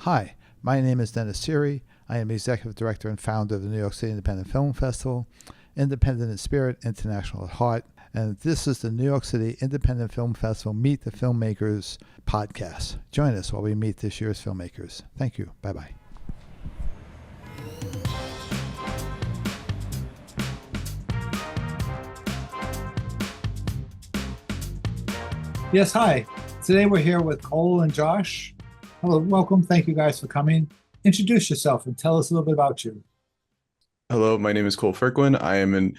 Hi, my name is Dennis Seary. I am Executive Director and founder of the New York City Independent Film Festival, Independent in Spirit, International at Heart, and this is the New York City Independent Film Festival Meet the Filmmakers podcast. Join us while we meet this year's filmmakers. Thank you. Bye-bye. Yes, hi. Today we're here with Cole and Josh. Hello, welcome. Thank you guys for coming. Introduce yourself and tell us a little bit about you. Hello, my name is Cole Fourqurean. I am an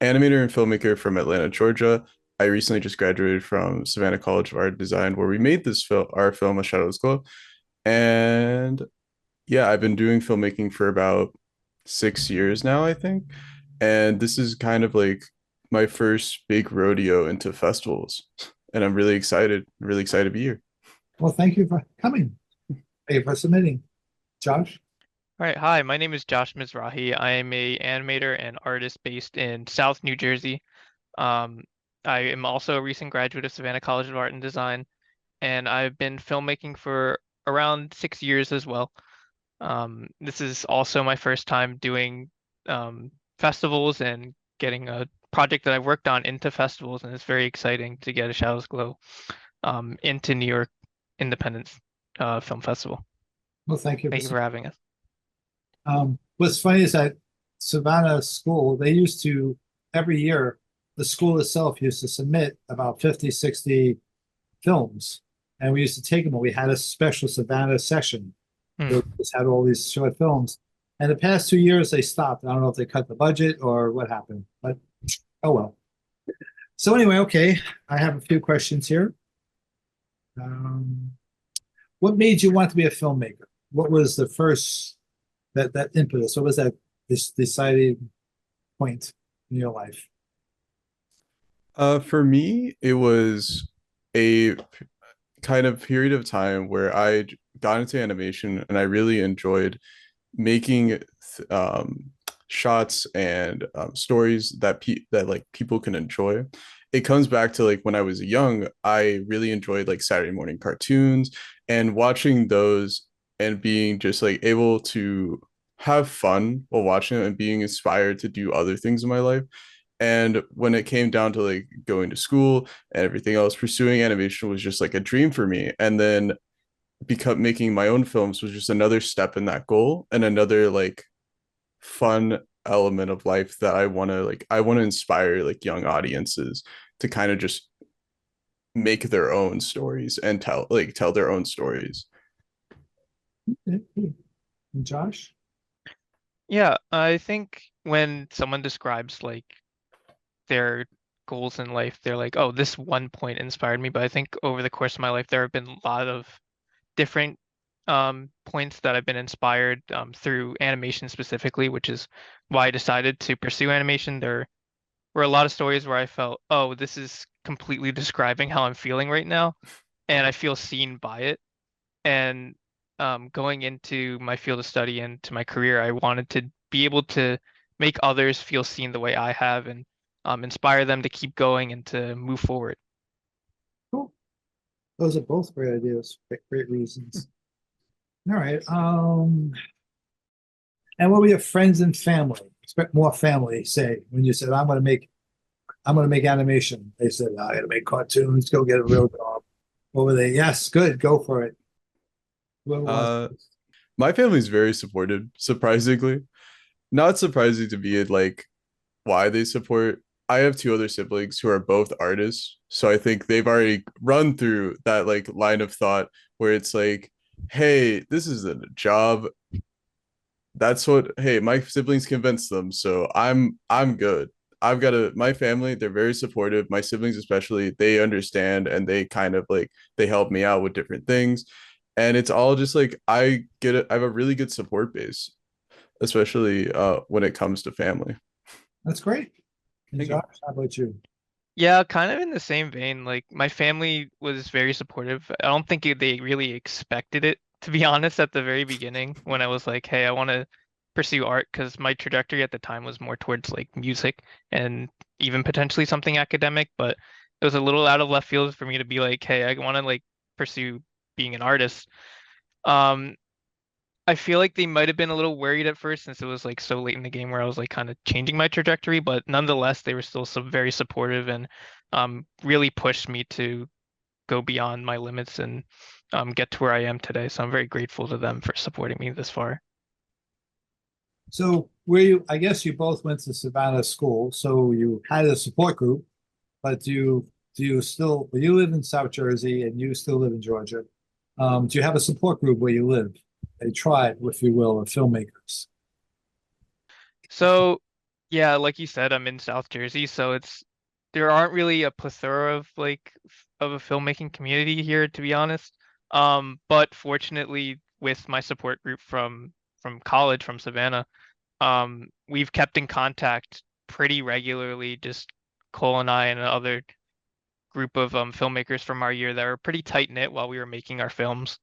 animator and filmmaker from Atlanta, Georgia. I recently just graduated from Savannah College of Art and Design, where we made our film, A Shadow's Glow. And yeah, I've been doing filmmaking for about 6 years now, I think. And this is kind of like my first big rodeo into festivals. And I'm really excited to be here. Well, thank you for coming. Thank you for submitting. Josh? All right, hi, my name is Josh Mizrahi. I am a animator and artist based in South New Jersey. Um, I am also a recent graduate of Savannah College of Art and Design, and I've been filmmaking for around 6 years as well. This is also my first time doing festivals and getting a project that I've worked on into festivals, and it's very exciting to get a Shadows Glow into New York Independence Film Festival. Well, thank you. Thank you for having us. What's funny is that Savannah School, they used to, every year, the school itself used to submit about 50, 60 films. And we used to take them, and we had a special Savannah session. We just had all these short films. And the past 2 years, they stopped. I don't know if they cut the budget or what happened, but oh well. So anyway, okay, I have a few questions here. What made you want to be a filmmaker? What was the first that impetus? What was that this deciding point in your life? For me, it was a kind of period of time where I got into animation and I really enjoyed making shots and stories that like people can enjoy. It comes back to like when I was young, I really enjoyed like Saturday morning cartoons and watching those and being just like able to have fun while watching them and being inspired to do other things in my life. And when it came down to like going to school and everything else, pursuing animation was just like a dream for me. And then making my own films was just another step in that goal and another like fun element of life that I want to inspire like young audiences to kind of just make their own stories and tell their own stories. Josh? Yeah, I think when someone describes like their goals in life, they're like, oh, this one point inspired me. But I think over the course of my life, there have been a lot of different points that I've been inspired through animation specifically, which is why I decided to pursue animation. There were a lot of stories where I felt, oh, this is completely describing how I'm feeling right now, and I feel seen by it. And going into my field of study and to my career, I wanted to be able to make others feel seen the way I have and inspire them to keep going and to move forward. Cool. Those are both great ideas, great reasons. All right. And what were your friends and family? Expect more family say when you said, I'm gonna make animation. They said, I gotta make cartoons, go get a real job. What were they? Yes, good, go for it. My family's very supportive, surprisingly. Not surprising to me in like why they support. I have two other siblings who are both artists, so I think they've already run through that like line of thought where it's like, hey, this isn't a job. Hey, my siblings convinced them, so I'm good. My family, they're very supportive. My siblings especially, they understand and they kind of like they help me out with different things. And it's all just like I have a really good support base, especially when it comes to family. That's great. And Thank you. Josh, how about you? Yeah, kind of in the same vein. Like my family was very supportive. I don't think they really expected it, to be honest, at the very beginning when I was like, "Hey, I want to pursue art," because my trajectory at the time was more towards like music and even potentially something academic. But it was a little out of left field for me to be like, "Hey, I want to like pursue being an artist." Um, I feel like they might have been a little worried at first since it was like so late in the game where I was like kind of changing my trajectory, but nonetheless, they were still so very supportive and really pushed me to go beyond my limits and get to where I am today. So I'm very grateful to them for supporting me this far. So where you, I guess you both went to Savannah School, so you had a support group, but do you still, well, you live in South Jersey and you still live in Georgia. Do you have a support group where you live? A tribe, if you will, of filmmakers. So yeah, like you said, I'm in South Jersey, so it's there aren't really a plethora of of a filmmaking community here, to be honest. But fortunately, with my support group from college, from Savannah, we've kept in contact pretty regularly, just Cole and I and another group of filmmakers from our year that were pretty tight knit while we were making our films.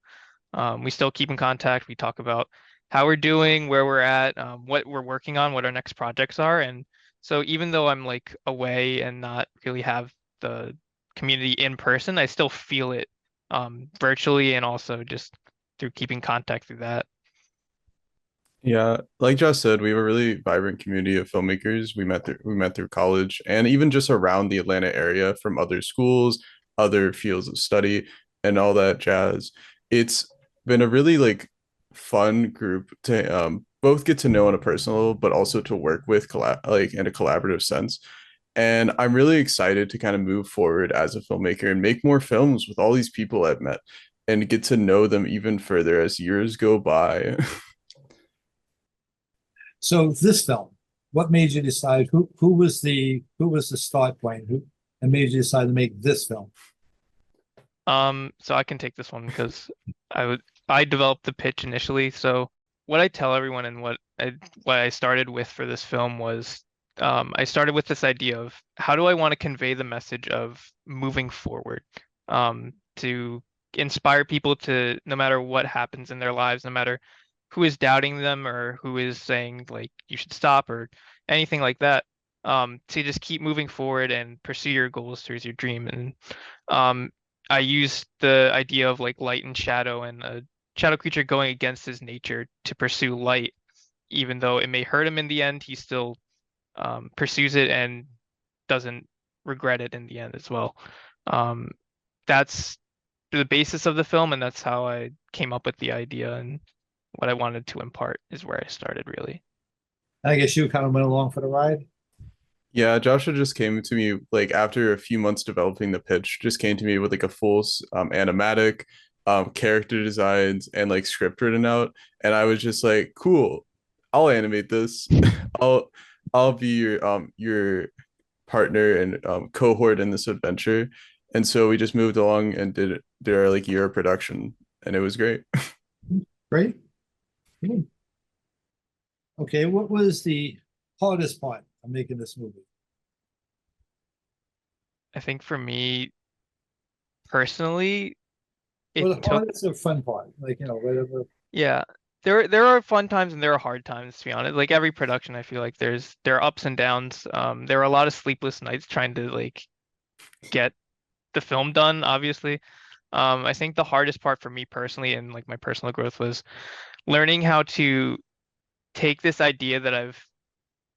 We still keep in contact. We talk about how we're doing, where we're at, what we're working on, what our next projects are. And so even though I'm like away and not really have the community in person, I still feel it virtually and also just through keeping contact through that. Yeah, like Josh said, we have a really vibrant community of filmmakers. We met through college and even just around the Atlanta area from other schools, other fields of study, and all that jazz. It's been a really like fun group to both get to know on a personal level, but also to work with like in a collaborative sense. And I'm really excited to kind of move forward as a filmmaker and make more films with all these people I've met and get to know them even further as years go by. So this film, what made you decide who was the start point? Who and made you decide to make this film? So I can take this one because I developed the pitch initially. So what I tell everyone and what I started with for this film was I started with this idea of how do I want to convey the message of moving forward, to inspire people to no matter what happens in their lives, no matter who is doubting them or who is saying like you should stop or anything like that, to just keep moving forward and pursue your goals towards your dream. And um, I used the idea of like light and shadow and a shadow creature going against his nature to pursue light, even though it may hurt him in the end, he still pursues it and doesn't regret it in the end as well. Um, that's the basis of the film, and that's how I came up with the idea and what I wanted to impart is where I started really. I guess you kind of went along for the ride. Yeah, Joshua just came to me like after a few months developing the pitch, just came to me with like a full animatic, character designs and like script written out, and I was just like, "Cool, I'll animate this. I'll I'll be your partner and cohort in this adventure." And so we just moved along and did our like year of production, and it was great. Great. Good. Okay, what was the hardest part of making this movie? I think for me personally, it Well, the took hardest or fun part, like whatever. yeah. There are fun times and there are hard times to be honest. Like every production, I feel like there are ups and downs. There are a lot of sleepless nights trying to like get the film done, obviously. I think the hardest part for me personally and like my personal growth was learning how to take this idea that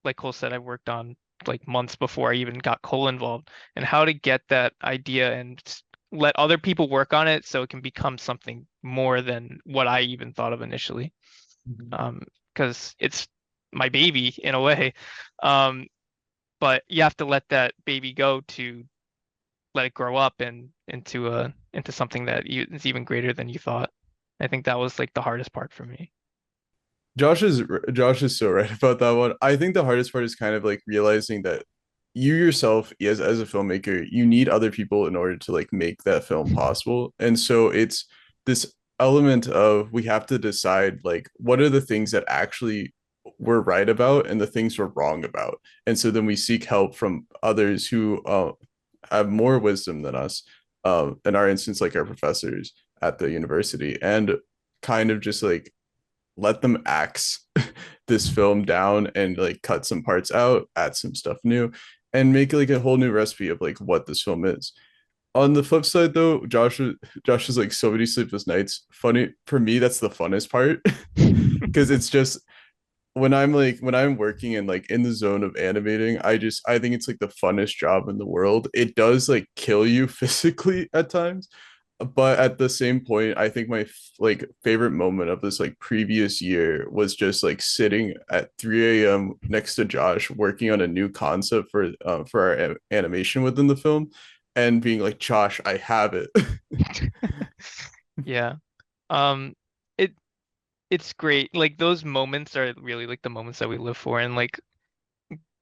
like Cole said, I've worked on like months before I even got Cole involved, and how to get that idea and let other people work on it so it can become something more than what I even thought of initially. Mhm. Because it's my baby in a way. Um, but you have to let that baby go to let it grow up and into something that is even greater than you thought. I think that was like the hardest part for me. Josh is so right about that one. I think the hardest part is kind of like realizing that you yourself as a filmmaker, you need other people in order to like make that film possible. And so it's this element of we have to decide like what are the things that actually we're right about and the things we're wrong about. And so then we seek help from others who have more wisdom than us. In our instance, like our professors at the university, and kind of just like let them axe this film down and like cut some parts out, add some stuff new, and make like a whole new recipe of like what this film is. On the flip side though, Josh is like so many sleepless nights. Funny for me, that's the funnest part. Because it's just when I'm working and like in the zone of animating, I think it's like the funnest job in the world. It does like kill you physically at times, but at the same point, I think my like favorite moment of this like previous year was just like sitting at 3 a.m. next to Josh working on a new concept for our animation within the film and being like, Josh, I have it. Yeah. Um, it it's great. Like those moments are really like the moments that we live for. And like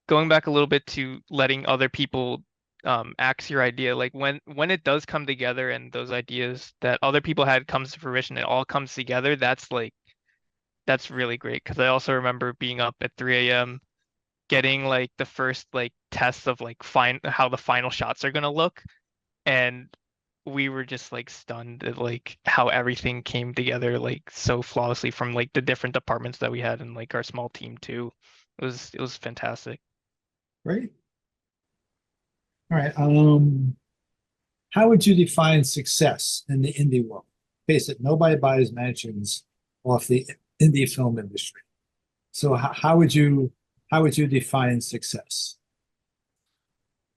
going back a little bit to letting other people axe your idea, like when it does come together and those ideas that other people had comes to fruition, it all comes together, that's really great. Because I also remember being up at 3 a.m. getting like the first like test of like fine how the final shots are gonna look. And we were just like stunned at like how everything came together like so flawlessly from like the different departments that we had and like our small team too. It was fantastic. Great. All right. How would you define success in the indie world? Face it, nobody buys mansions off the indie film industry. So how would you define success?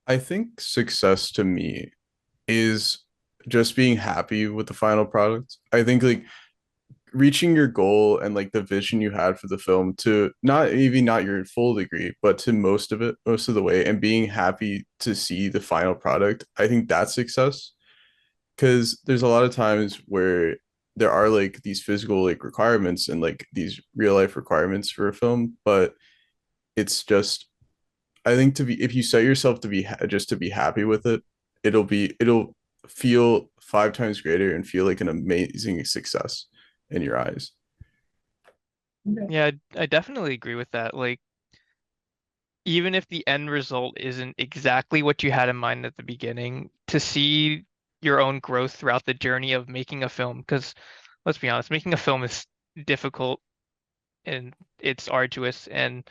I think success to me is just being happy with the final product. I think like reaching your goal and like the vision you had for the film to not your full degree, but to most of it, most of the way, and being happy to see the final product. I think that's success because there's a lot of times where there are like these physical like requirements and like these real life requirements for a film, but it's just I think to be if you set yourself to be just to be happy with it, it'll feel 5 times greater and feel like an amazing success in your eyes. Okay. Yeah, I definitely agree with that. Like even if the end result isn't exactly what you had in mind at the beginning, to see your own growth throughout the journey of making a film, because let's be honest, making a film is difficult and it's arduous, and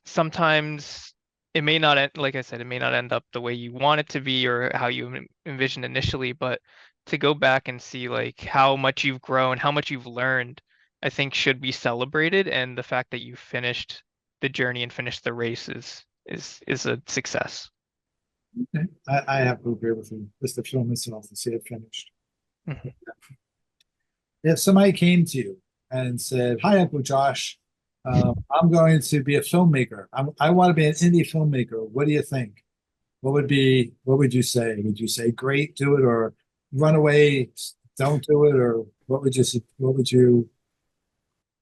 sometimes it may not end, like I said, it may not end up the way you want it to be or how you envisioned initially, but to go back and see like how much you've grown, how much you've learned, I think should be celebrated. And the fact that you finished the journey and finished the race is a success. I have to agree with you. Just the film itself to see it finished. Mhm. If somebody came to you and said, "Hi, Uncle Josh, I'm going to be a filmmaker. I want to be an indie filmmaker. What do you think?" What would you say? Would you say, "Great, do it," or "Run away, don't do it," or what would you?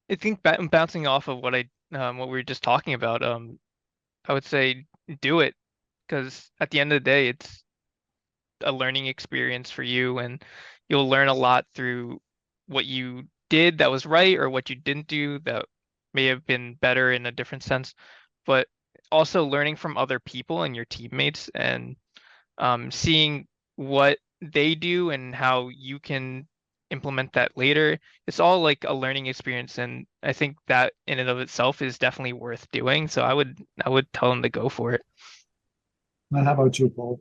I think bouncing off of what we were just talking about, I would say do it because at the end of the day, it's a learning experience for you, and you'll learn a lot through what you did that was right or what you didn't do that may have been better in a different sense, but also learning from other people and your teammates and seeing what they do and how you can implement that later. It's all like a learning experience, and I think that in and of itself is definitely worth doing. So I would tell them to go for it. How about you, Paul?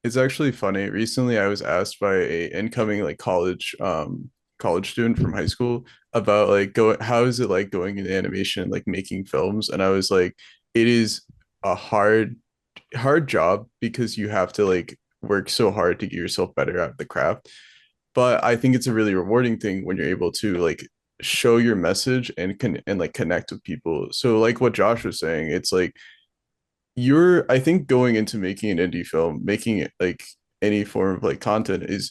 It's actually funny. Recently, I was asked by a incoming like college student from high school about like how is it like going into animation, like making films, and I was like, it is a hard job because you have to like work so hard to get yourself better at the craft. But I think it's a really rewarding thing when you're able to like show your message and like connect with people. So like what Josh was saying, it's like I think going into making an indie film, making it like any form of like content is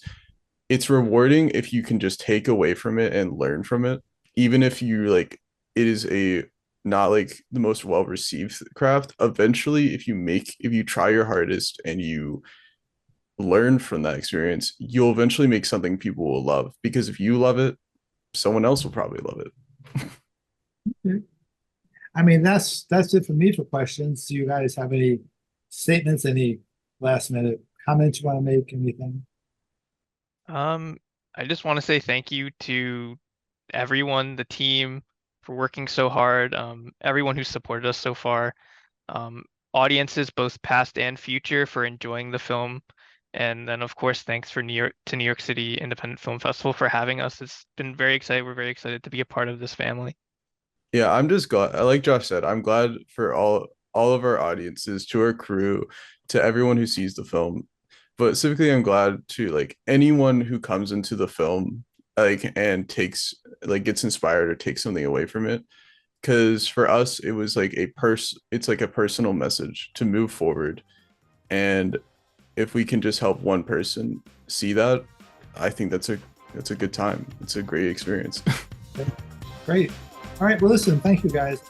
it's rewarding if you can just take away from it and learn from it, even if you like it is a not like the most well received craft. Eventually, if you try your hardest and you learn from that experience, you'll eventually make something people will love because if you love it, someone else will probably love it. I mean, that's it for me for questions. Do you guys have any statements, any last minute comments you want to make, anything? Um, I just want to say thank you to everyone, the team, for working so hard. Everyone who supported us so far. Um, audiences, both past and future, for enjoying the film. And then, of course, thanks for New York City Independent Film Festival for having us. It's been very exciting. We're very excited to be a part of this family. Yeah, I'm just glad, like Josh said, I'm glad for all of our audiences, to our crew, to everyone who sees the film. But specifically, I'm glad to like anyone who comes into the film like and takes like gets inspired or takes something away from it. Because for us, it was like it's like a personal message to move forward. And if we can just help one person see that, I think that's a good time. It's a great experience. Great. All right. Well, listen, thank you guys.